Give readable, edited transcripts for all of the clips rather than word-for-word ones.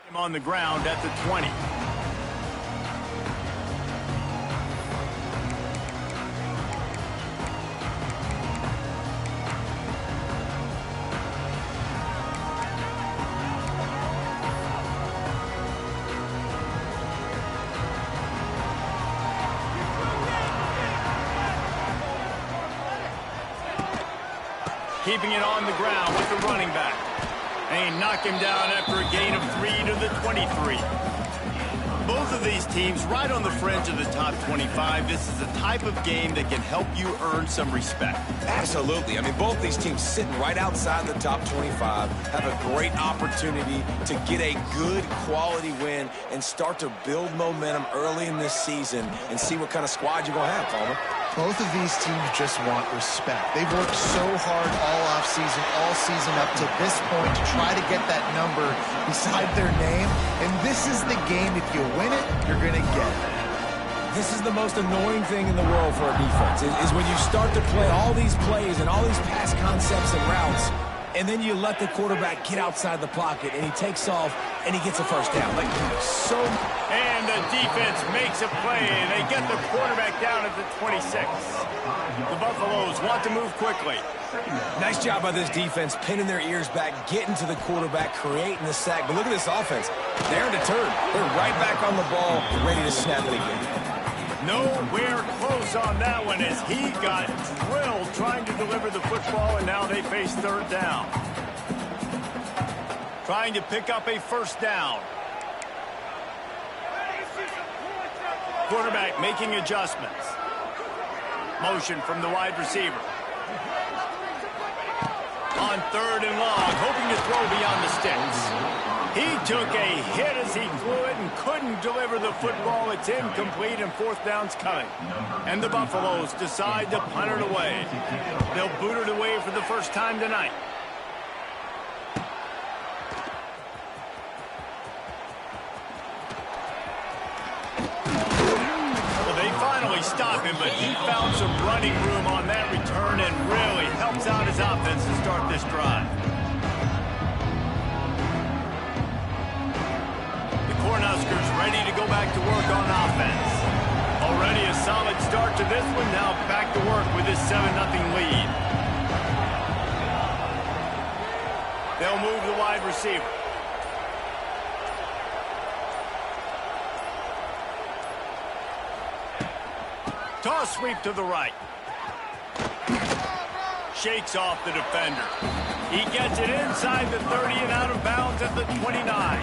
Him on the ground at the 20. Keeping it on the ground with the running back. And he knocked him down after a gain of 3 to the 23. Both of these teams right on the fringe of the top 25. This is a type of game that can help you earn some respect. Absolutely. I mean, both these teams sitting right outside the top 25 have a great opportunity to get a good quality win and start to build momentum early in this season and see what kind of squad you're going to have, Palmer. Both of these teams just want respect. They've worked so hard all offseason, all season up to this point to try to get that number beside their name. And this is the game. If you win it, you're going to get it. This is the most annoying thing in the world for a defense, is when you start to play all these plays and all these pass concepts and routes, and then you let the quarterback get outside the pocket, and he takes off, and he gets a first down. Like, so... And the defense makes a play. They get the quarterback down at the 26. The Buffaloes want to move quickly. Nice job by this defense, pinning their ears back, getting to the quarterback, creating the sack. But look at this offense. They're undeterred. They're right back on the ball, ready to snap it again. Nowhere close on that one as he got drilled trying to deliver the football, and now they face third down. Trying to pick up a first down. Quarterback making adjustments. Motion from the wide receiver. On third and long, hoping to throw beyond the sticks. He took a hit as he threw it and couldn't deliver the football. It's incomplete and fourth down's coming. And the Buffaloes decide to punt it away. They'll boot it away for the first time tonight. Stop him, but he found some running room on that return and really helps out his offense to start this drive. The Cornhuskers ready to go back to work on offense. Already a solid start to this one, now back to work with this 7-0 lead. They'll move the wide receiver. Toss sweep to the right. Shakes off the defender. He gets it inside the 30 and out of bounds at the 29.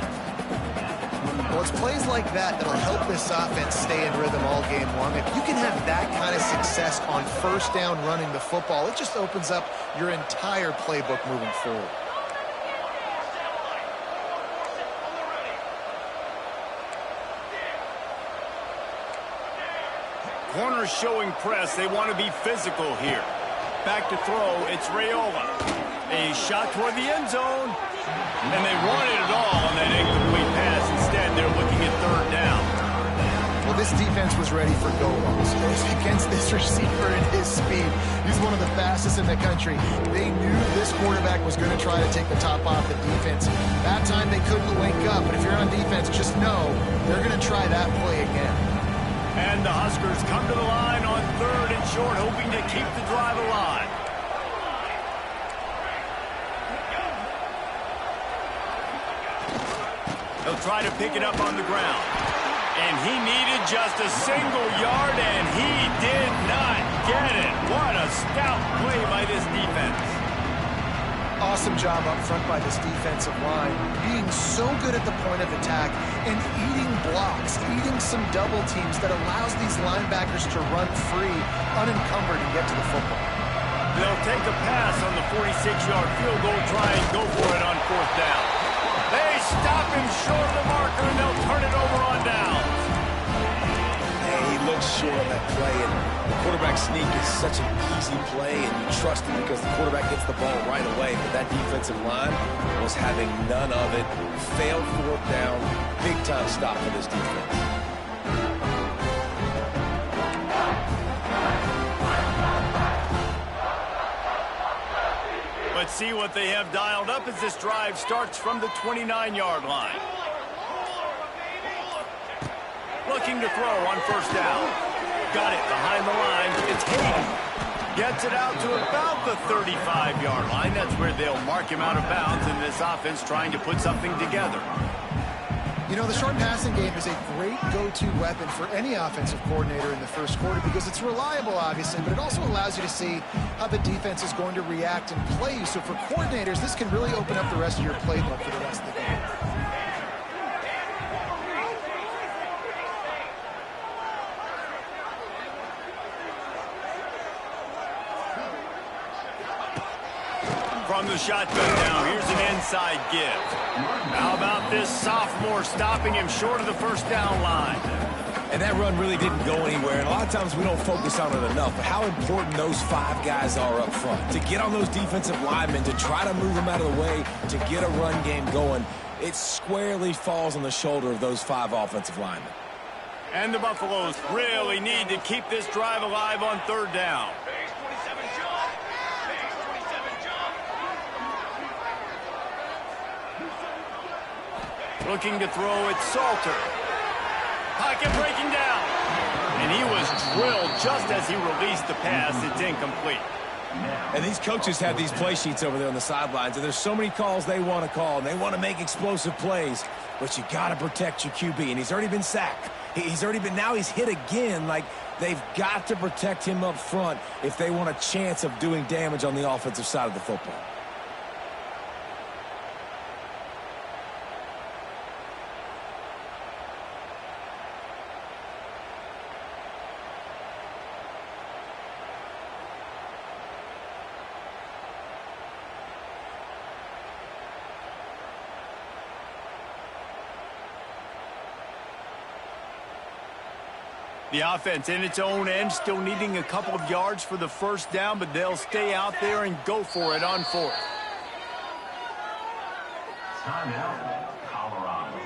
Well, it's plays like that that'll help this offense stay in rhythm all game long. If you can have that kind of success on first down running the football, it just opens up your entire playbook moving forward. Corners showing press. They want to be physical here. Back to throw. It's Raiola. A shot toward the end zone. And they wanted it all on that incomplete pass. Instead, they're looking at third down. Well, this defense was ready for go-balls. Against this receiver and his speed. He's one of the fastest in the country. They knew this quarterback was going to try to take the top off the defense. That time they couldn't link up. But if you're on defense, just know they're going to try that play again. And the Huskers come to the line on third and short, hoping to keep the drive alive. They'll try to pick it up on the ground. And he needed just a single yard, and he did not get it. What a stout play by this defense. Awesome job up front by this defensive line, being so good at the point of attack and eating blocks, eating some double teams that allows these linebackers to run free, unencumbered, and get to the football. They'll take a pass on the 46-yard field goal, try and go for it on fourth down. They stop him short of the marker, and they'll turn it over on downs. He looks short of that play, and the quarterback sneak is such an easy play, and you trust him because the quarterback gets the ball right away. But that defensive line was having none of it. Failed fourth down. Big-time stop for this defense. Let's see what they have dialed up as this drive starts from the 29-yard line. Looking to throw on first down. Got it behind the line. It's Hayden. Gets it out to about the 35-yard line. That's where they'll mark him out of bounds in this offense trying to put something together. You know, the short passing game is a great go-to weapon for any offensive coordinator in the first quarter because it's reliable, obviously, but it also allows you to see how the defense is going to react and play you. So for coordinators, this can really open up the rest of your playbook for the rest of the game. From the shotgun now, here's an inside give. How about this sophomore stopping him short of the first down line? And that run really didn't go anywhere, and a lot of times we don't focus on it enough, but how important those 5 guys are up front. To get on those defensive linemen, to try to move them out of the way, to get a run game going, it squarely falls on the shoulder of those 5 offensive linemen. And the Buffaloes really need to keep this drive alive on third down. Looking to throw, it's Salter. Pocket breaking down. And he was drilled just as he released the pass. It's incomplete. And these coaches have these play sheets over there on the sidelines, and there's so many calls they want to call, and they want to make explosive plays, but you got to protect your QB, and he's already been sacked. Now he's hit again. Like, they've got to protect him up front if they want a chance of doing damage on the offensive side of the football. The offense in its own end, still needing a couple of yards for the first down, but they'll stay out there and go for it on fourth. Timeout, Colorado.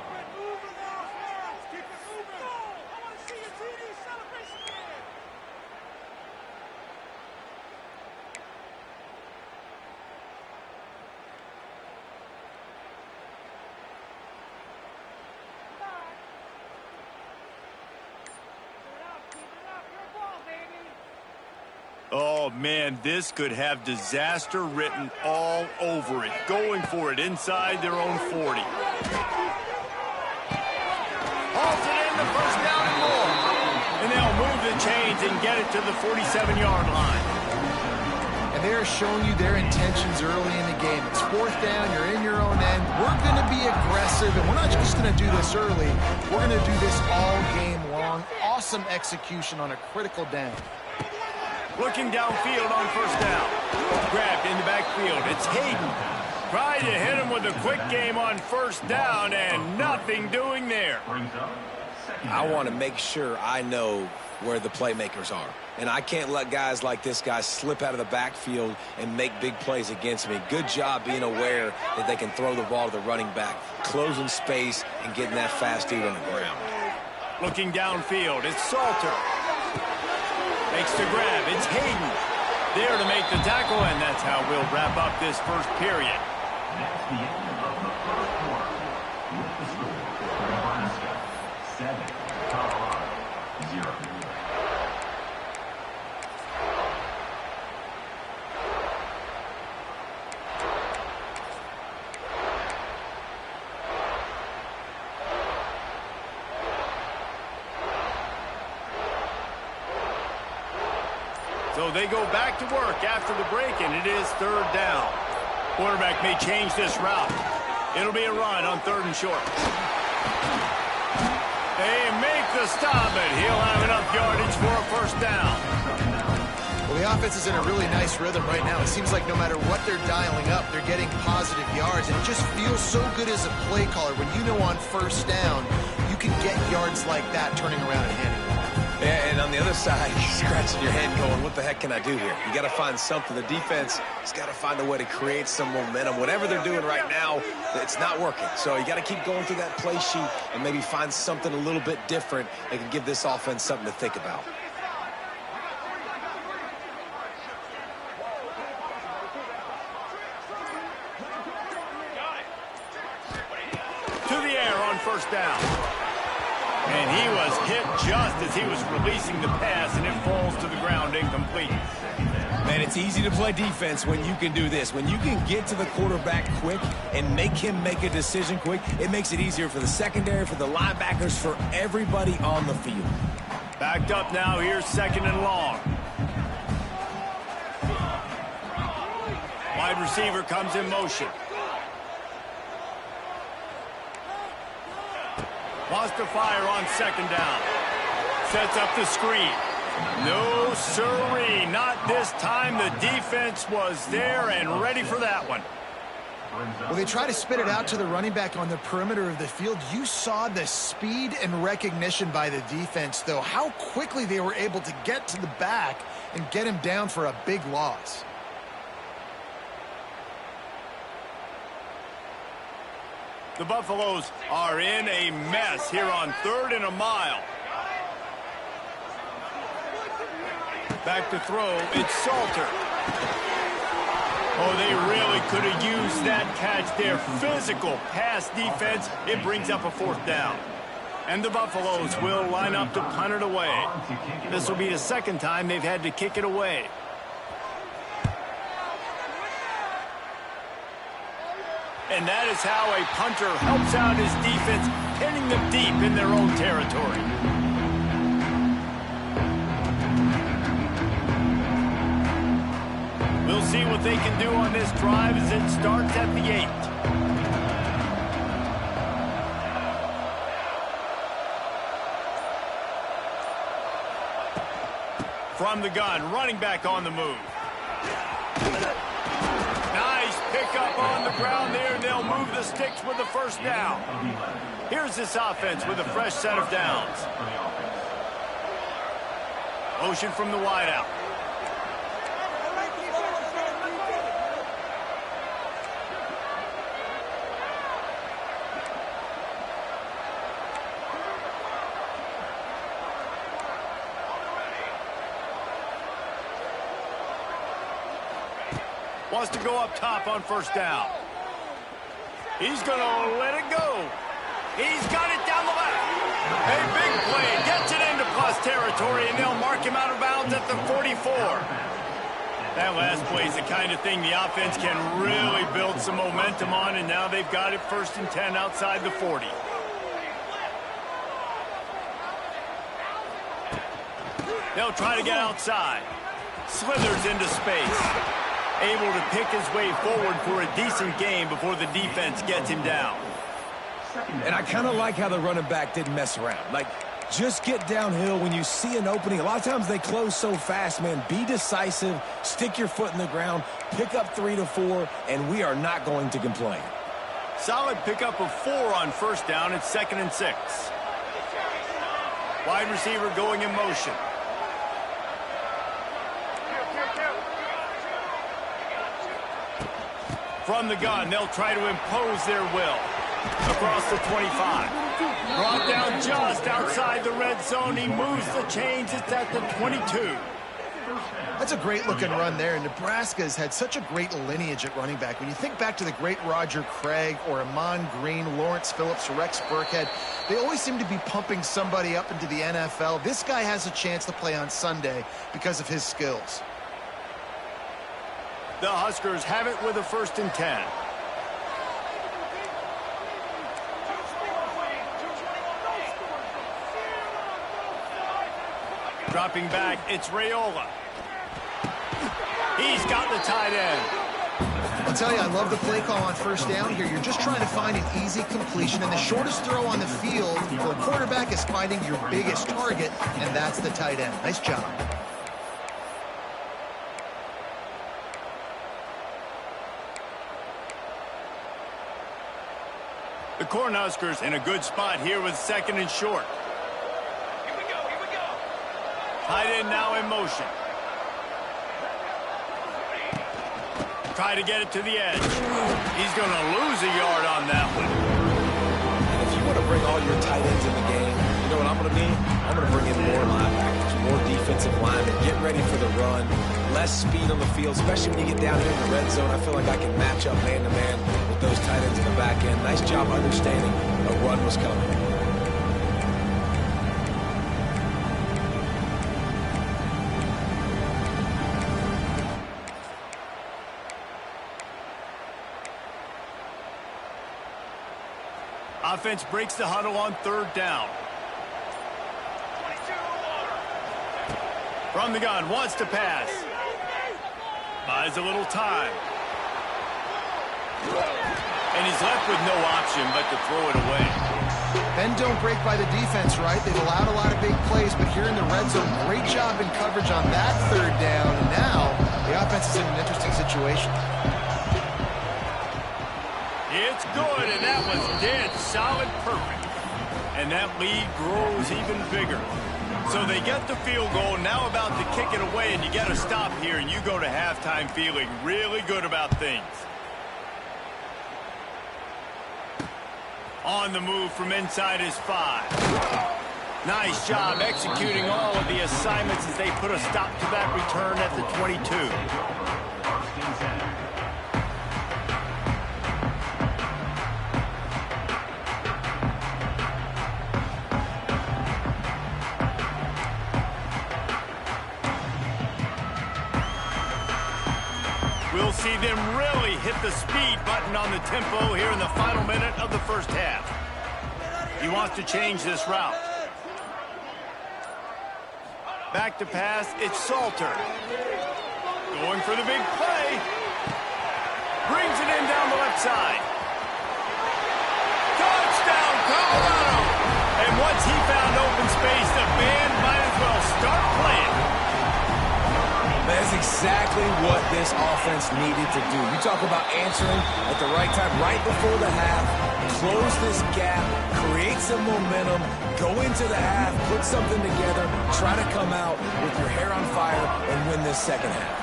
Oh, man, this could have disaster written all over it. Going for it inside their own 40. Halted in the first down and more. And they'll move the chains and get it to the 47-yard line. And they're showing you their intentions early in the game. It's fourth down, you're in your own end. We're going to be aggressive, and we're not just going to do this early. We're going to do this all game long. Awesome execution on a critical down. Looking downfield on first down. Grabbed in the backfield. It's Hayden. Tried to hit him with a quick game on first down, and nothing doing there. I want to make sure I know where the playmakers are. And I can't let guys like this guy slip out of the backfield and make big plays against me. Good job being aware that they can throw the ball to the running back, closing space, and getting that fast dude on the ground. Looking downfield, it's Salter. Makes the grab, it's Hayden. There to make the tackle, and that's how we'll wrap up this first period. That's the end of the first quarter. With the score, Nebraska 7, Colorado 0. So they go back to work after the break, and it is third down. Quarterback may change this route. It'll be a run on third and short. They make the stop, but he'll have enough yardage for a first down. Well, the offense is in a really nice rhythm right now. It seems like no matter what they're dialing up, they're getting positive yards, and it just feels so good as a play caller when you know on first down you can get yards like that turning around and handing it off. Yeah, and on the other side, you're scratching your head going, what the heck can I do here? You got to find something. The defense has got to find a way to create some momentum. Whatever they're doing right now, it's not working. So you got to keep going through that play sheet and maybe find something a little bit different that can give this offense something to think about. To the air on first down. And he was hit just as he was releasing the pass, and it falls to the ground incomplete. Man, it's easy to play defense when you can do this. When you can get to the quarterback quick and make him make a decision quick, it makes it easier for the secondary, for the linebackers, for everybody on the field. Backed up now, here's 2nd and long. Wide receiver comes in motion. Wants to fire on 2nd down. Sets up the screen. No, sirree, not this time. The defense was there and ready for that one. Well, they try to spit it out to the running back on the perimeter of the field. You saw the speed and recognition by the defense, though, how quickly they were able to get to the back and get him down for a big loss. The Buffaloes are in a mess here on 3rd and a mile. Back to throw, it's Salter. Oh, they really could have used that catch there. Physical pass defense, it brings up a 4th down. And the Buffaloes will line up to punt it away. This will be the 2nd time they've had to kick it away. And that is how a punter helps out his defense, pinning them deep in their own territory. We'll see what they can do on this drive as it starts at the 8. From the gun, running back on the move. Nice pickup on the ground there. They'll move the sticks with the 1st down. Here's this offense with a fresh set of downs. Motion from the wideout. Wants to go up top on 1st down. He's going to let it go. He's got it down the left. A big play. Gets it into plus territory, and they'll mark him out of bounds at the 44. That last play is the kind of thing the offense can really build some momentum on, and now they've got it 1st and 10 outside the 40. They'll try to get outside. Slithers into space. Able to pick his way forward for a decent game before the defense gets him down. And I kind of like how the running back didn't mess around. Like, just get downhill when you see an opening. A lot of times they close so fast, man. Be decisive, stick your foot in the ground, pick up 3 to 4, and we are not going to complain. Solid pickup of 4 on 1st down. It's 2nd and 6. Wide receiver going in motion. From the gun, they'll try to impose their will. Across the 25. Brought down just outside the red zone. He moves the chains. It's at the 22. That's a great-looking run there. Nebraska's had such a great lineage at running back. When you think back to the great Roger Craig or Amon Green, Lawrence Phillips, Rex Burkhead, they always seem to be pumping somebody up into the NFL. This guy has a chance to play on Sunday because of his skills. The Huskers have it with a 1st and 10. Dropping back, it's Raiola. He's got the tight end. I'll tell you, I love the play call on 1st down here. You're just trying to find an easy completion, and the shortest throw on the field for a quarterback is finding your biggest target, and that's the tight end. Nice job. The Cornhuskers in a good spot here with 2nd and short. Here we go. Tight end now in motion. Try to get it to the edge. He's going to lose a yard on that one. And if you want to bring all your tight ends in the game, you know what I'm going to need? I'm going to bring in more linebackers, more defensive linemen, get ready for the run, less speed on the field, especially when you get down here in the red zone. I feel like I can match up man-to-man with those tight ends in the back end. Nice job understanding a run was coming. Offense breaks the huddle on 3rd down. From the gun, wants to pass. Buys a little time. And he's left with no option but to throw it away. Bend don't break by the defense, right? They've allowed a lot of big plays, but here in the red zone, great job in coverage on that 3rd down. And now the offense is in an interesting situation. It's good, and that was dead solid perfect. And that lead grows even bigger. So they get the field goal, now about to kick it away, and you got to stop here, and you go to halftime feeling really good about things. On the move from inside his 5. Nice job executing all of the assignments as they put a stop to that return at the 22. We'll see them really hit the speed button on the tempo here in the final minute of the 1st half. He wants to change this route. Back to pass, it's Salter. Going for the big play. Brings it in down the left side. Touchdown, Colorado! And once he found open space, the band might as well start playing. That's exactly what this offense needed to do. You talk about answering at the right time, right before the half, close this gap, create some momentum, go into the half, put something together, try to come out with your hair on fire and win this 2nd half.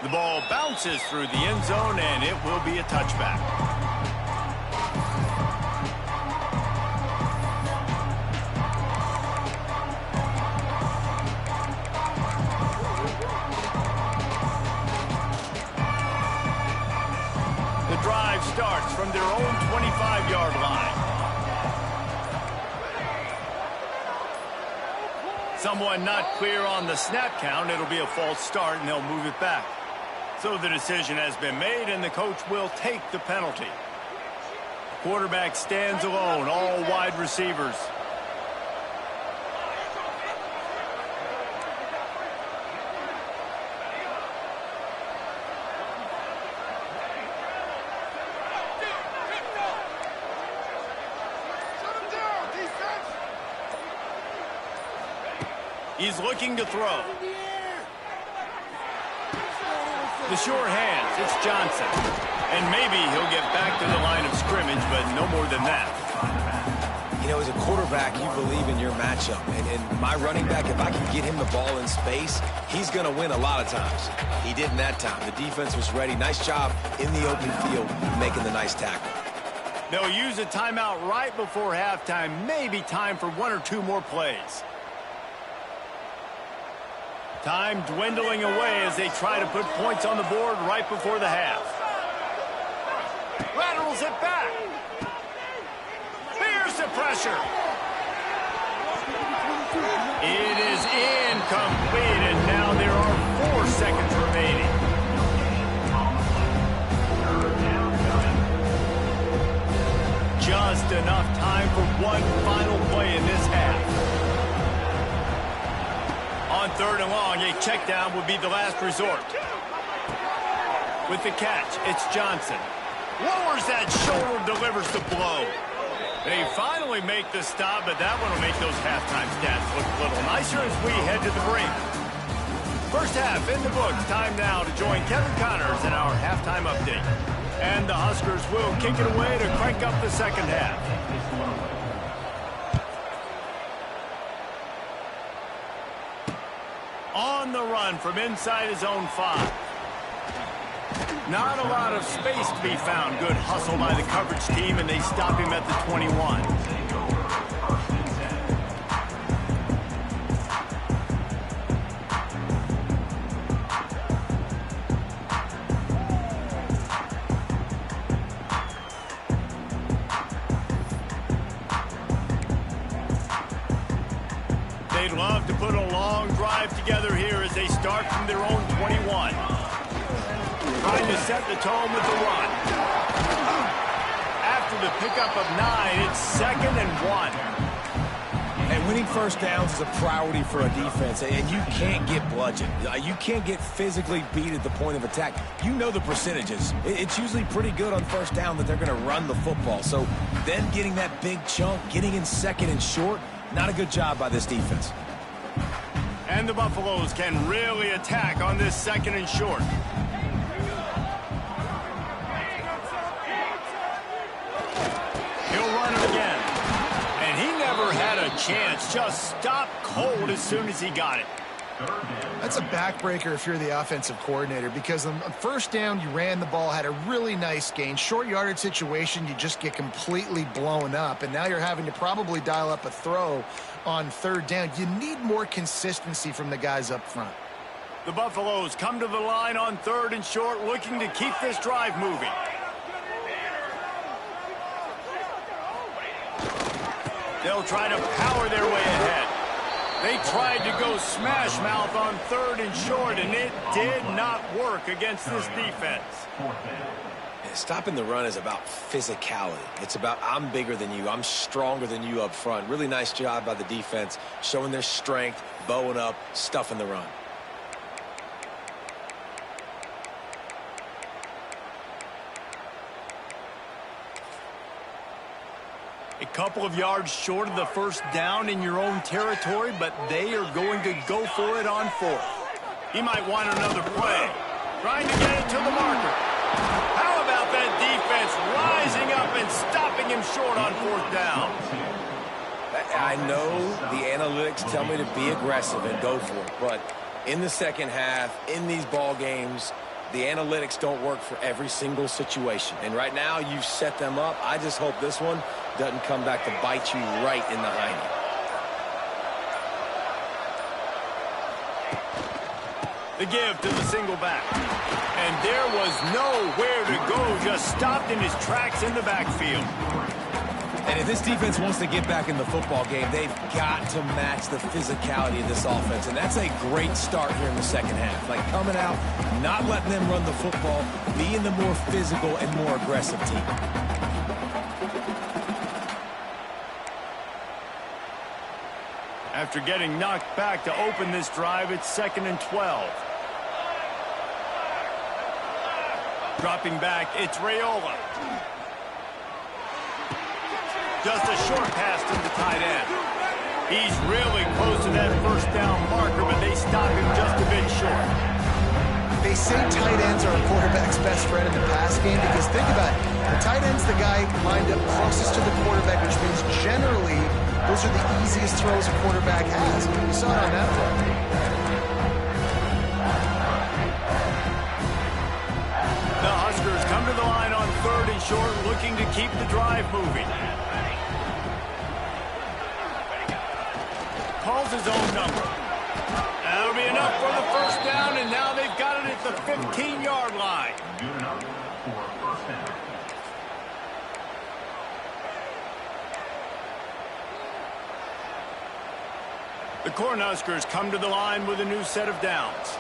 The ball bounces through the end zone, and it will be a touchback. The drive starts from their own 25-yard line. Someone not clear on the snap count. It'll be a false start, and they'll move it back. So the decision has been made, and the coach will take the penalty. Quarterback stands alone, all wide receivers. He's looking to throw. The sure hands, it's Johnson. And maybe he'll get back to the line of scrimmage, but no more than that. You know, as a quarterback, you believe in your matchup. And my running back, if I can get him the ball in space, he's going to win a lot of times. He didn't that time. The defense was ready. Nice job in the open field making the nice tackle. They'll use a timeout right before halftime. Maybe time for 1 or 2 more plays. Time dwindling away as they try to put points on the board right before the half. Laterals it back. Here's the pressure. It is incomplete, and now there are 4 seconds remaining. Just enough time for one final play in this half. On 3rd and long, a check down would be the last resort. With the catch, it's Johnson. Lowers that shoulder, delivers the blow. They finally make the stop, but that one will make those halftime stats look a little nicer as we head to the break. 1st half in the books. Time now to join Kevin Connors in our halftime update. And the Huskers will kick it away to crank up the 2nd half. On the run from inside his own 5. Not a lot of space to be found. Good hustle by the coverage team, and they stop him at the 21. They'd love to put a long drive together here as they start from their own 21. Tries going to set the tone with the run. After the pickup of 9, it's 2nd and 1. And winning first downs is a priority for a defense, and you can't get bludgeoned. You can't get physically beat at the point of attack. You know the percentages. It's usually pretty good on first down that they're going to run the football. So then getting that big chunk, getting in 2nd and short, not a good job by this defense. And the Buffaloes can really attack on this 2nd and short. He'll run it again. And he never had a chance. Just stopped cold as soon as he got it. That's a backbreaker if you're the offensive coordinator, because on first down, you ran the ball, had a really nice gain. Short yardage situation, you just get completely blown up, and now you're having to probably dial up a throw on 3rd down. You need more consistency from the guys up front. The Buffaloes come to the line on 3rd and short, looking to keep this drive moving. They'll try to power their way ahead. They tried to go smash mouth on 3rd and short, and it did not work against this defense. Stopping the run is about physicality. It's about I'm bigger than you, I'm stronger than you up front. Really nice job by the defense, showing their strength, bowing up, stuffing the run. A couple of yards short of the first down in your own territory, but they are going to go for it on 4th. He might want another play. Trying to get it to the marker. How about that defense rising up and stopping him short on 4th down? I know the analytics tell me to be aggressive and go for it, but in the second half, in these ball games, the analytics don't work for every single situation. And right now, you've set them up. I just hope this one doesn't come back to bite you right in the hiney. The give to the single back. And there was nowhere to go, just stopped in his tracks in the backfield. And if this defense wants to get back in the football game, they've got to match the physicality of this offense. And that's a great start here in the second half. Like coming out, not letting them run the football, being the more physical and more aggressive team. After getting knocked back to open this drive, it's 2nd and 12. Dropping back, it's Raiola. Just a short pass to the tight end. He's really close to that first down marker, but they stop him just a bit short. They say tight ends are a quarterback's best friend in the pass game, because think about it. The tight end's the guy lined up closest to the quarterback, which means generally those are the easiest throws a quarterback has. We saw it on that play. The Huskers come to the line on 3rd and short, looking to keep the drive moving. Calls his own number. That'll be enough for the first down, and now they've got it at the 15-yard line. Good enough for first down. The Cornhuskers come to the line with a new set of downs.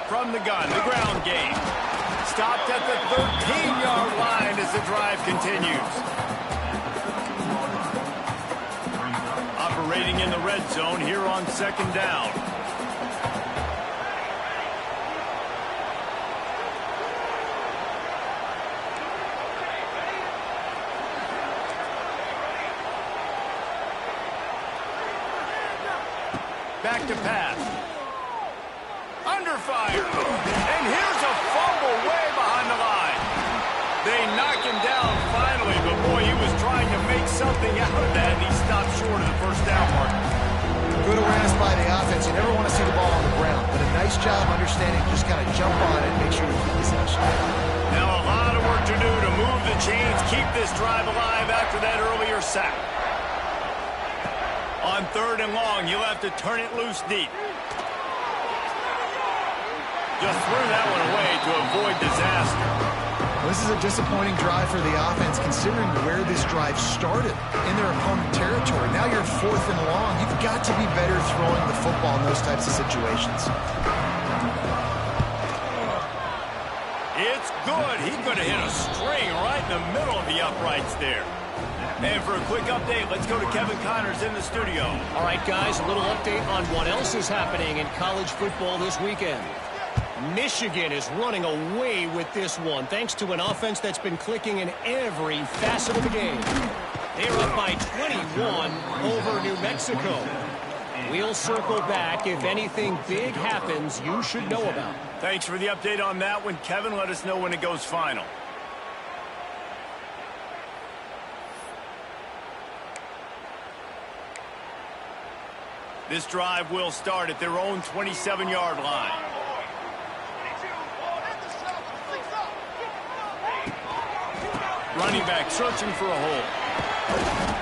From the gun, the ground game. Stopped at the 13-yard line as the drive continues. Operating in the red zone here on 2nd down. Back to pass. Under fire. And here's a fumble way behind the line. They knock him down finally, but boy, he was trying to make something out of that, and he stopped short of the first down mark. Good awareness by the offense. You never want to see the ball on the ground, but a nice job understanding to just kind of jump on it and make sure you keep possession. Now a lot of work to do to move the chains, keep this drive alive after that earlier sack. On 3rd and long, you'll have to turn it loose deep. Just threw that one away to avoid disaster. Well, this is a disappointing drive for the offense considering where this drive started in their opponent territory. Now you're 4th and long. You've got to be better throwing the football in those types of situations. It's good. He could have hit a string right in the middle of the uprights there. And for a quick update, let's go to Kevin Connors in the studio. All right, guys, a little update on what else is happening in college football this weekend. Michigan is running away with this one, thanks to an offense that's been clicking in every facet of the game. They're up by 21 over New Mexico. We'll circle back if anything big happens you should know about. Thanks for the update on that one, Kevin. Let us know when it goes final. This drive will start at their own 27-yard line. Running back searching for a hole.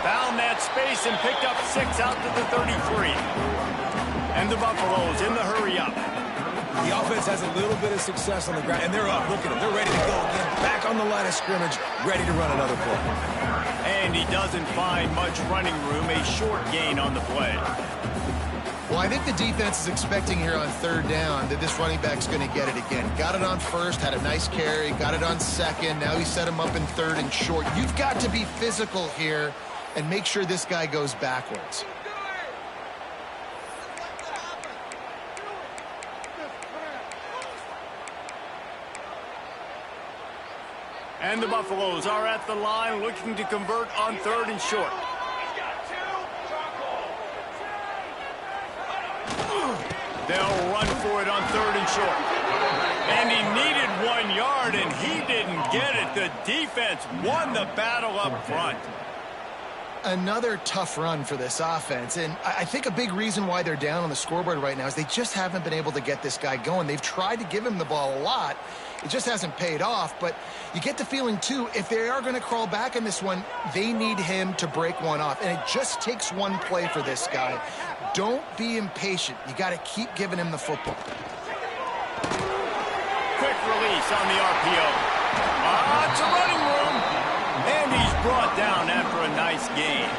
Found that space and picked up 6 out to the 33. And the Buffaloes in the hurry up. The offense has a little bit of success on the ground, and they're up. Look at them. They're ready to go again. Back on the line of scrimmage, ready to run another play. And he doesn't find much running room. A short gain on the play. Well, I think the defense is expecting here on 3rd down that this running back's going to get it again. Got it on 1st, had a nice carry, got it on 2nd. Now he set him up in 3rd and short. You've got to be physical here and make sure this guy goes backwards. And the Buffaloes are at the line looking to convert on 3rd and short. They'll run for it on 3rd and short. And he needed 1 yard, and he didn't get it. The defense won the battle up front. Another tough run for this offense, and I think a big reason why they're down on the scoreboard right now is they just haven't been able to get this guy going. They've tried to give him the ball a lot. It just hasn't paid off, but you get the feeling, too, if they are going to crawl back in this one, they need him to break one off, and it just takes one play for this guy. Don't be impatient. You got to keep giving him the football. Quick release on the RPO. It's a running room. And he's brought down after a nice gain.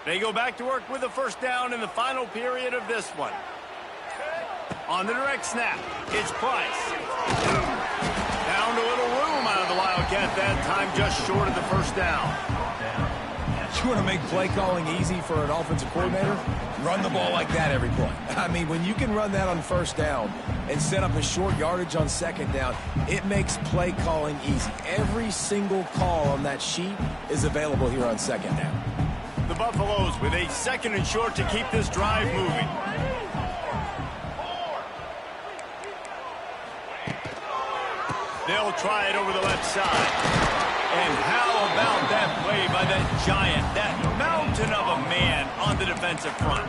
They go back to work with a 1st down in the final period of this one. On the direct snap, it's Price. Found a little room out of the Wildcat that time, just short of the 1st down. You want to make play calling easy for an offensive coordinator? Run the ball like that every play. I mean, when you can run that on 1st down and set up a short yardage on 2nd down, it makes play calling easy. Every single call on that sheet is available here on 2nd down. The Buffaloes with a 2nd and short to keep this drive moving. They'll try it over the left side. And how about that play by that giant, that mountain of a man on the defensive front?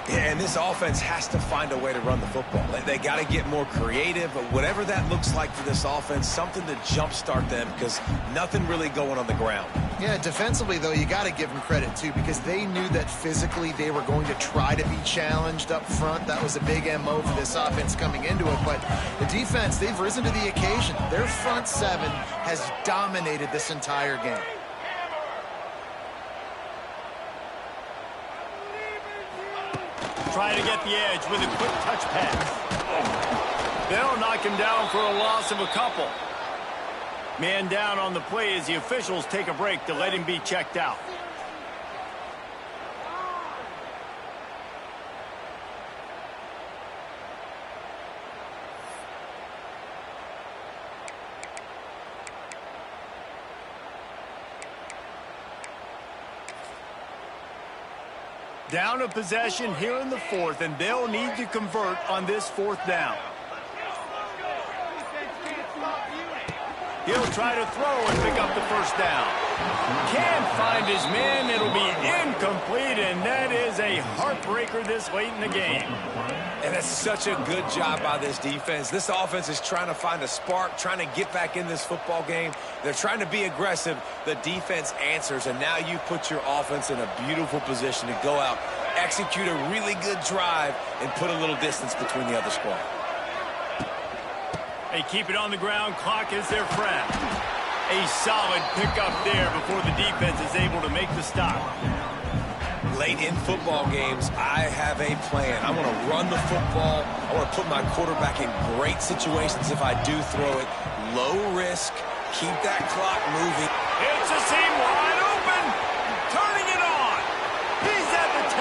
Yeah, and this offense has to find a way to run the football. They got to get more creative, but whatever that looks like for this offense, something to jumpstart them because nothing really going on the ground. Yeah, defensively, though, you got to give them credit, too, because they knew that physically they were going to try to be challenged up front. That was a big MO for this offense coming into it. But the defense, they've risen to the occasion. Their front 7 has dominated this entire game. Try to get the edge with a quick touch pass. They'll knock him down for a loss of a couple. Man down on the play as the officials take a break to let him be checked out. Down a possession here in the fourth, and they'll need to convert on this fourth down. He'll try to throw and pick up the first down. Can't find his man. It'll be incomplete, and that is a heartbreaker this late in the game. And it's such a good job by this defense. This offense is trying to find a spark, trying to get back in this football game. They're trying to be aggressive. The defense answers, and now you put your offense in a beautiful position to go out, execute a really good drive, and put a little distance between the other squad. They keep it on the ground. Clock is their friend. A solid pickup there before the defense is able to make the stop. Late in football games, I have a plan. I want to run the football. I want to put my quarterback in great situations if I do throw it. Low risk. Keep that clock moving. It's a seam wide open. Turning it on. He's at the 10.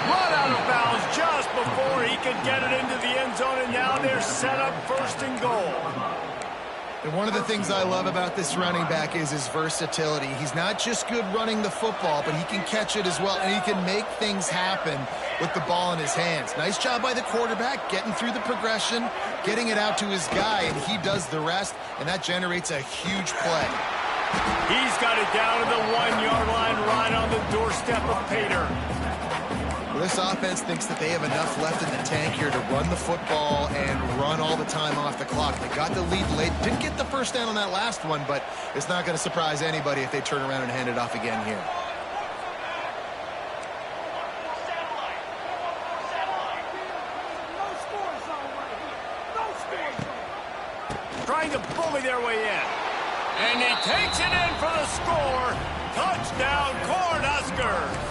Run out of bounds just before he could get it into the end zone, and now they're set up first and goal. And one of the things I love about this running back is his versatility. He's not just good running the football, but he can catch it as well, and he can make things happen with the ball in his hands. Nice job by the quarterback, getting through the progression, getting it out to his guy, and he does the rest, and that generates a huge play. He's got it down to the 1-yard line right on the doorstep of Pater. Well, this offense thinks that they have enough left in the tank here to run the football and run all the time off the clock. They got the lead late. Didn't get the first down on that last one, but it's not going to surprise anybody if they turn around and hand it off again here. Trying to bully their way in. And he takes it in for the score. Touchdown, Cornhuskers.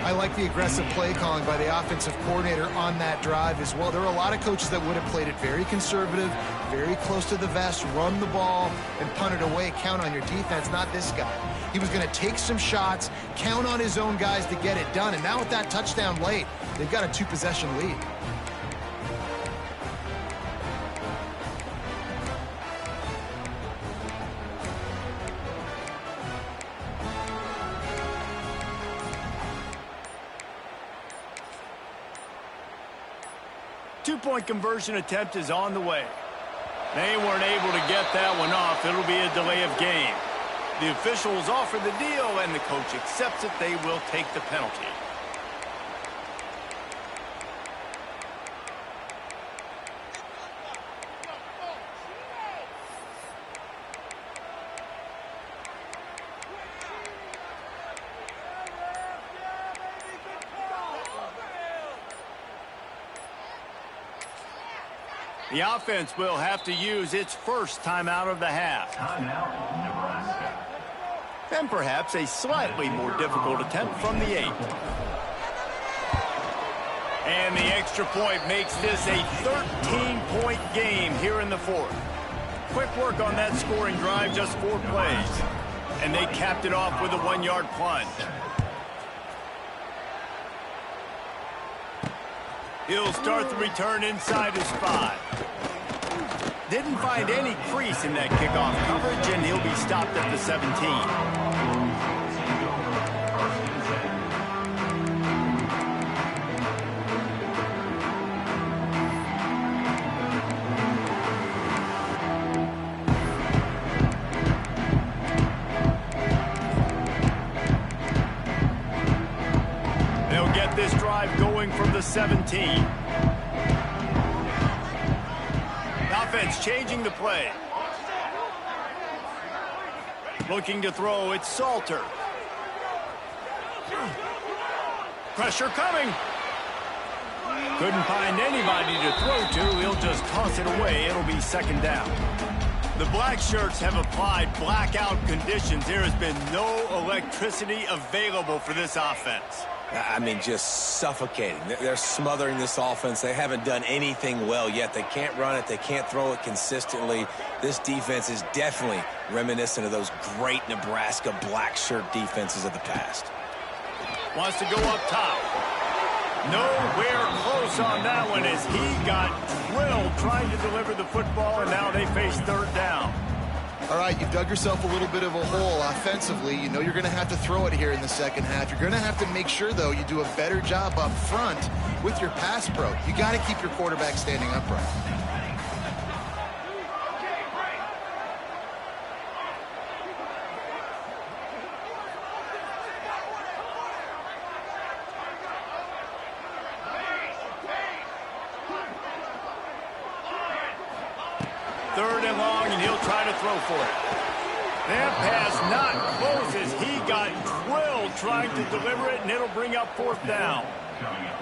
I like the aggressive play calling by the offensive coordinator on that drive as well. There are a lot of coaches that would have played it very conservative, very close to the vest, run the ball, and punt it away. Count on your defense, not this guy. He was going to take some shots, count on his own guys to get it done. And now with that touchdown late, they've got a 2-possession lead. Two-point conversion attempt is on the way. They weren't able to get that one off. It'll be a delay of game. The officials offer the deal, and the coach accepts it. They will take the penalty. The offense will have to use its first timeout of the half. Timeout, Nebraska. And perhaps a slightly more difficult attempt from the 8. And the extra point makes this a 13-point game here in the fourth. Quick work on that scoring drive, just 4 plays. And they capped it off with a 1-yard plunge. He'll start the return inside his 5. Didn't find any crease in that kickoff coverage, and he'll be stopped at the 17. They'll get this drive going from the 17. Offense changing the play. Looking to throw, it's Salter. Pressure coming. Couldn't find anybody to throw to. He'll just toss it away. It'll be second down. The black shirts have applied blackout conditions. There has been no electricity available for this offense. I mean, just suffocating. They're smothering this offense. They haven't done anything well yet. They can't run it. They can't throw it consistently. This defense is definitely reminiscent of those great Nebraska black shirt defenses of the past. Wants to go up top. Nowhere close on that one as he got drilled trying to deliver the football, and now they face third down. All right, you've dug yourself a little bit of a hole offensively. You know you're going to have to throw it here in the second half. You're going to have to make sure, though, you do a better job up front with your pass pro. You got to keep your quarterback standing upright. Third and long, and he'll try to throw for it. That pass not close as he got drilled trying to deliver it, and it'll bring up fourth down.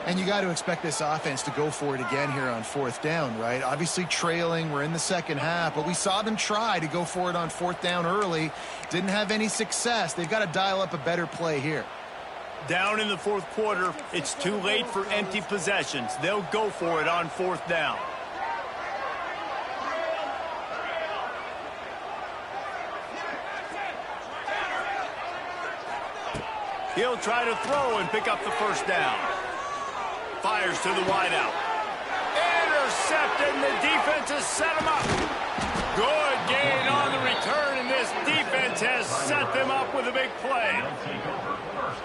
And you got to expect this offense to go for it again here on fourth down, right? Obviously trailing, we're in the second half, but we saw them try to go for it on fourth down early. Didn't have any success. They've got to dial up a better play here. Down in the fourth quarter, it's too late for empty possessions. They'll go for it on fourth down. He'll try to throw and pick up the first down. Fires to the wideout. Intercepted, and the defense has set him up. Good gain on the return, and this defense has set them up with a big play.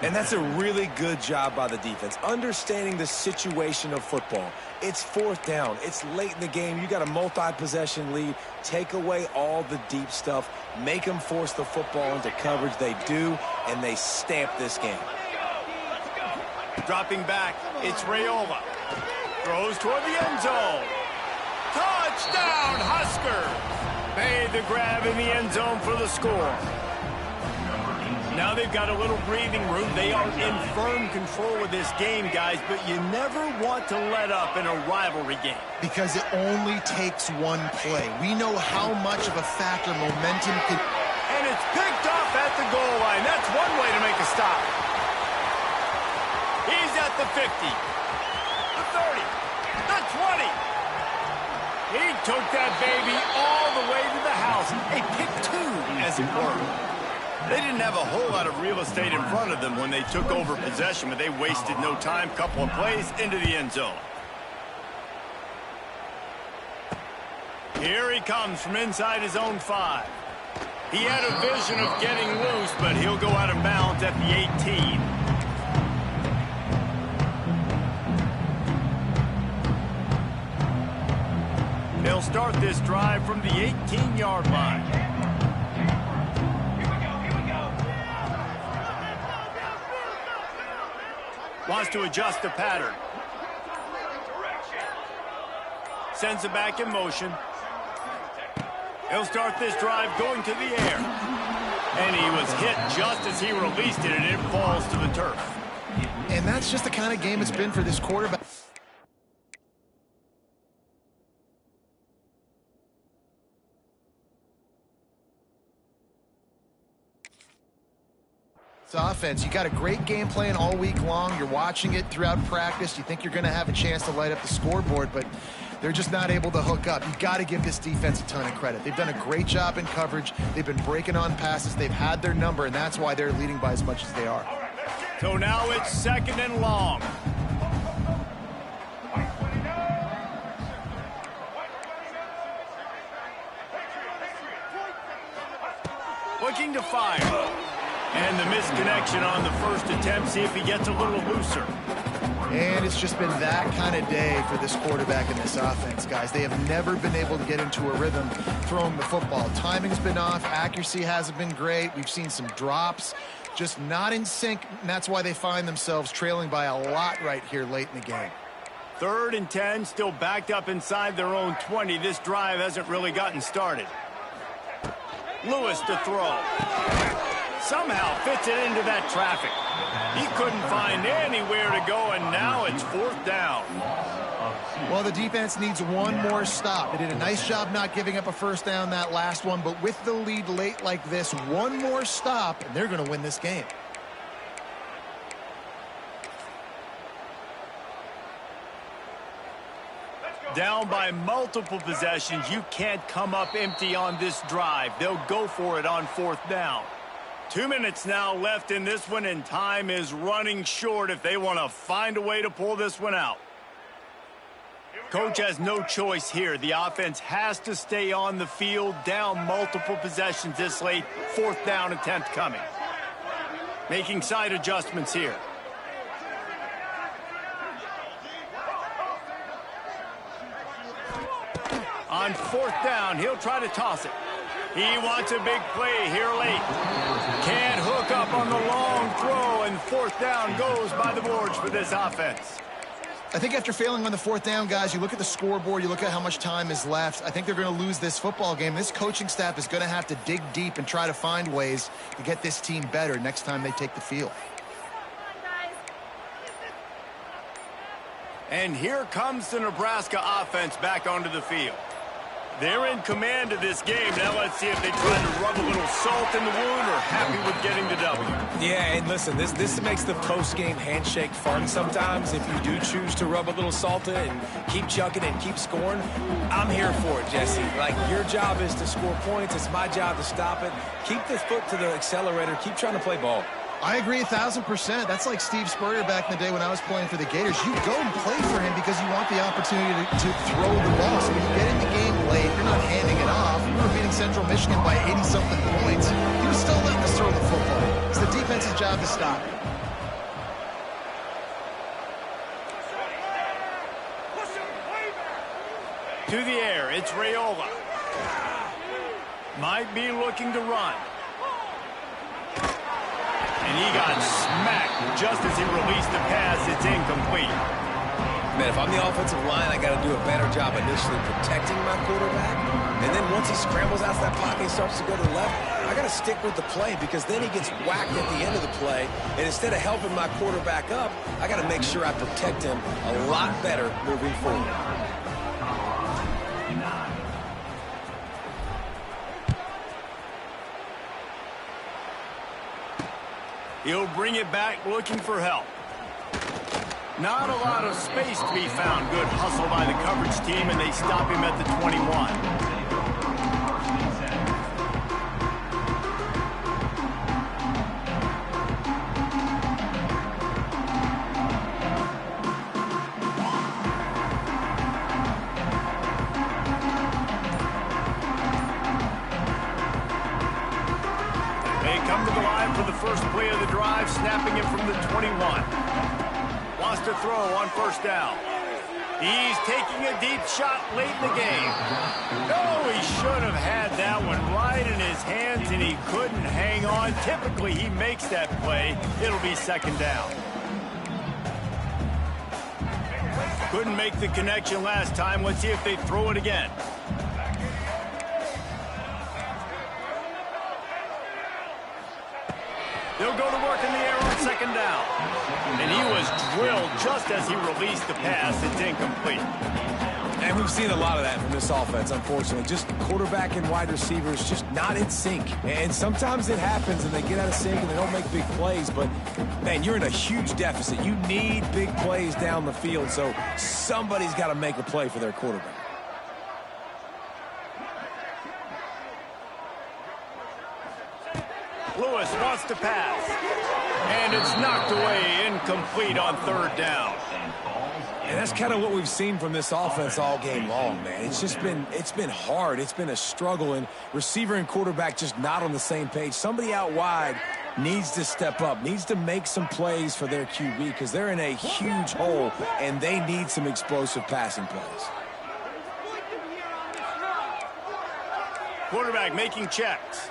And that's a really good job by the defense, understanding the situation of football. It's fourth down. It's late in the game. You got a multi-possession lead. Take away all the deep stuff. Make them force the football into coverage. They do, and they stamp this game. Dropping back, it's Raiola. Throws toward the end zone. Touchdown, Huskers! Made the grab in the end zone for the score. Now they've got a little breathing room. They are in firm control of this game, guys, but you never want to let up in a rivalry game. Because it only takes one play. We know how much of a factor momentum can... And it's picked off at the goal line. That's one way to make a stop. He's at the 50, the 30, the 20. He took that baby all the way to the house. A pick two, as it were. They didn't have a whole lot of real estate in front of them when they took over possession, but they wasted no time. Couple of plays into the end zone. Here he comes from inside his own 5. He had a vision of getting loose, but he'll go out of bounds at the 18. They'll start this drive from the 18-yard line. Wants to adjust the pattern. Sends it back in motion. He'll start this drive going to the air. And he was hit just as he released it, and it falls to the turf. And that's just the kind of game it's been for this quarterback. Offense, you got a great game plan all week long. You're watching it throughout practice. You think you're going to have a chance to light up the scoreboard, but they're just not able to hook up. You got to give this defense a ton of credit. They've done a great job in coverage. They've been breaking on passes. They've had their number, and that's why they're leading by as much as they are. So now it's second and long. Looking to fire. And the misconnection on the first attempt. See if he gets a little looser. And it's just been that kind of day for this quarterback and this offense, guys. They have never been able to get into a rhythm throwing the football. Timing's been off. Accuracy hasn't been great. We've seen some drops. Just not in sync, and that's why they find themselves trailing by a lot right here late in the game. 3rd and 10, still backed up inside their own 20. This drive hasn't really gotten started. Lewis to throw. Somehow fits it into that traffic. He couldn't find anywhere to go, and now it's fourth down. Well, the defense needs one more stop. They did a nice job not giving up a first down that last one, but with the lead late like this, one more stop, and they're going to win this game. Down by multiple possessions, you can't come up empty on this drive. They'll go for it on fourth down. 2 minutes now left in this one, and time is running short if they want to find a way to pull this one out. Coach has no choice here. The offense has to stay on the field, down multiple possessions this late. 4th down attempt coming. Making side adjustments here. On 4th down, he'll try to toss it. He wants a big play here late. Can't hook up on the long throw, and 4th down goes by the boards for this offense. I think after failing on the 4th down, guys, you look at the scoreboard, you look at how much time is left. I think they're going to lose this football game. This coaching staff is going to have to dig deep and try to find ways to get this team better next time they take the field. And here comes the Nebraska offense back onto the field. They're in command of this game. Now let's see if they try to rub a little salt in the wound or happy with getting the W. Yeah, and listen, this makes the post-game handshake fun sometimes. If you do choose to rub a little salt in and keep chucking and keep scoring, I'm here for it, Jesse. Like, your job is to score points. It's my job to stop it. Keep the foot to the accelerator. Keep trying to play ball. I agree 1,000%. That's like Steve Spurrier back in the day when I was playing for the Gators. You go and play for him because you want the opportunity to throw the ball. So when you get in the game late, you're not handing it off. We were beating Central Michigan by 80-something points. He was still letting us throw the football. It's the defense's job to stop. To the air, it's Raiola. Might be looking to run. And he got smacked just as he released the pass. It's incomplete. Man, if I'm the offensive line, I got to do a better job initially protecting my quarterback. And then once he scrambles out of that pocket and starts to go to the left, I got to stick with the play because then he gets whacked at the end of the play. And instead of helping my quarterback up, I got to make sure I protect him a lot better moving forward. He'll bring it back looking for help. Not a lot of space to be found. Good hustle by the coverage team, and they stop him at the 21. First play of the drive, snapping it from the 21. Wants to throw on 1st down. He's taking a deep shot late in the game. No, he should have had that one right in his hands, and he couldn't hang on. Typically, he makes that play. It'll be 2nd down. Couldn't make the connection last time. Let's see if they throw it again. They'll go to work in the air on 2nd down. And he was drilled just as he released the pass. It's incomplete. And we've seen a lot of that from this offense, unfortunately. Just quarterback and wide receivers just not in sync. And sometimes it happens and they get out of sync and they don't make big plays. But, man, you're in a huge deficit. You need big plays down the field. So somebody's got to make a play for their quarterback. Lewis wants to pass. And it's knocked away, incomplete on 3rd down. And that's kind of what we've seen from this offense all game long, man. It's been hard. It's been a struggle, and receiver and quarterback just not on the same page. Somebody out wide needs to step up, needs to make some plays for their QB because they're in a huge hole, and they need some explosive passing plays. Quarterback making checks.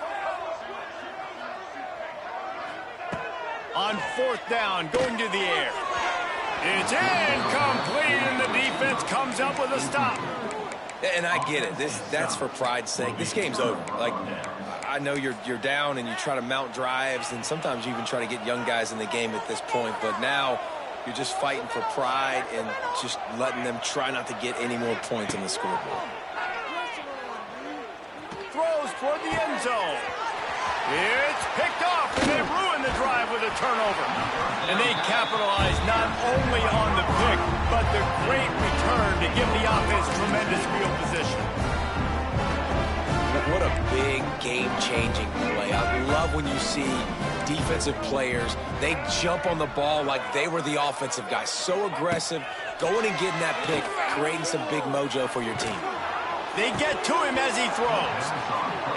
On 4th down, going to the air. It's incomplete, and the defense comes up with a stop. And I get it. That's for pride's sake. This game's over. Like, I know you're down and you try to mount drives, and sometimes you even try to get young guys in the game at this point. But now you're just fighting for pride and just letting them try not to get any more points on the scoreboard. Throws toward the end zone. It's picked off, and they ruin the drive with a turnover. And they capitalize not only on the pick, but the great return to give the offense tremendous field position. What a big game-changing play. I love when you see defensive players, they jump on the ball like they were the offensive guys. So aggressive, going and getting that pick, creating some big mojo for your team. They get to him as he throws.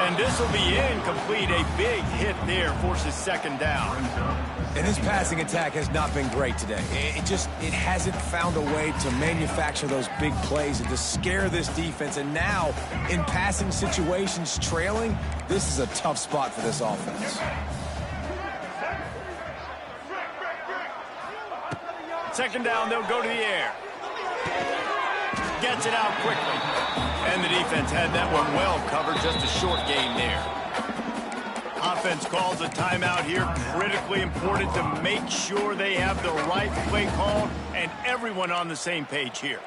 And this will be incomplete. A big hit there forces second down. And this passing attack has not been great today. It hasn't found a way to manufacture those big plays and to scare this defense. And now, in passing situations, trailing, this is a tough spot for this offense. Second down, they'll go to the air. Gets it out quickly. And the defense had that one well covered, just a short gain there. Offense calls a timeout here. Critically important to make sure they have the right play called and everyone on the same page here.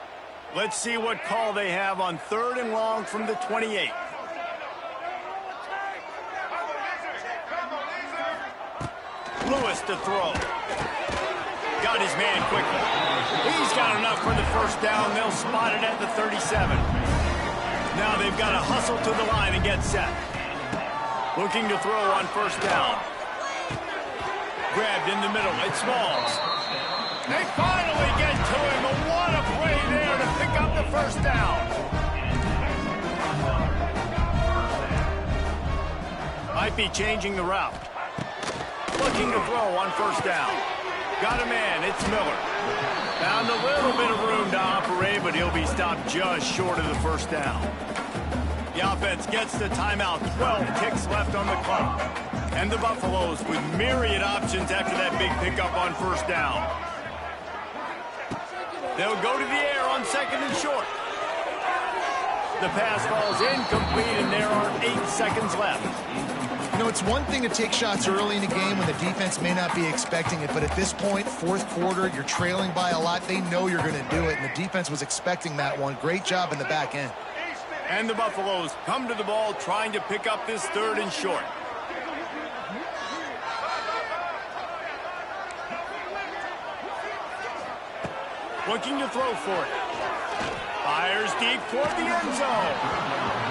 Let's see what call they have on 3rd and long from the 28. Lewis to throw. Got his man quickly. He's got enough for the first down. They'll spot it at the 37. Now they've got to hustle to the line and get set. Looking to throw on first down. Grabbed in the middle. It's Smalls. They finally get to him. But what a play there to pick up the first down. Might be changing the route. Looking to throw on first down. Got a man. It's Miller. Found a little bit of room to operate, but he'll be stopped just short of the first down. The offense gets the timeout. 12 ticks left on the clock. And the Buffaloes with myriad options after that big pickup on first down. They'll go to the air on 2nd and short. The pass falls incomplete, and there are 8 seconds left. You know, it's one thing to take shots early in the game when the defense may not be expecting it, but at this point, 4th quarter, you're trailing by a lot. They know you're going to do it, and the defense was expecting that one. Great job in the back end. And the Buffaloes come to the ball trying to pick up this 3rd and short. Looking to throw for it. Fires deep toward the end zone.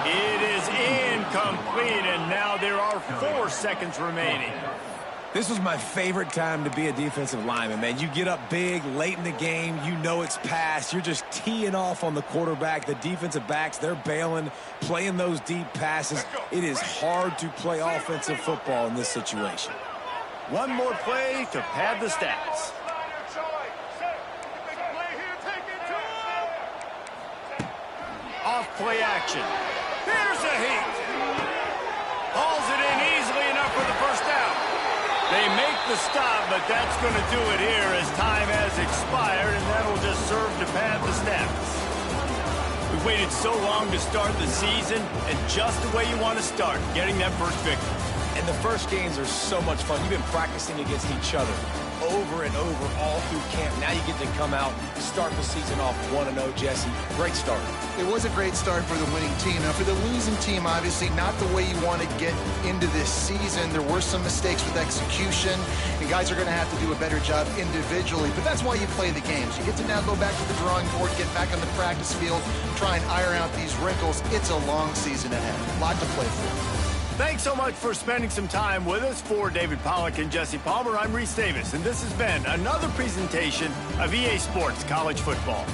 It is incomplete, and now there are 4 seconds remaining. This was my favorite time to be a defensive lineman, man. You get up big, late in the game, you know it's past. You're just teeing off on the quarterback. The defensive backs, they're bailing, playing those deep passes. It is hard to play offensive football in this situation. One more play to pad the stats. Off play action. Here's a heat. Hauls it in easily enough for the first down. They make the stop, but that's going to do it here as time has expired, and that'll just serve to pad the stats. We've waited so long to start the season, and just the way you want to start, getting that first victory. And the first games are so much fun. You've been practicing against each other over and over all through camp. Now you get to come out, start the season off 1-0, Jesse. Great start. It was a great start for the winning team. Now, for the losing team, obviously not the way you want to get into this season. There were some mistakes with execution, and guys are going to have to do a better job individually. But that's why you play the games. You get to now go back to the drawing board, get back on the practice field, try and iron out these wrinkles. It's a long season ahead. A lot to play for. Thanks so much for spending some time with us. For David Pollack and Jesse Palmer, I'm Reese Davis, and this has been another presentation of EA Sports College Football.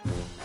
it.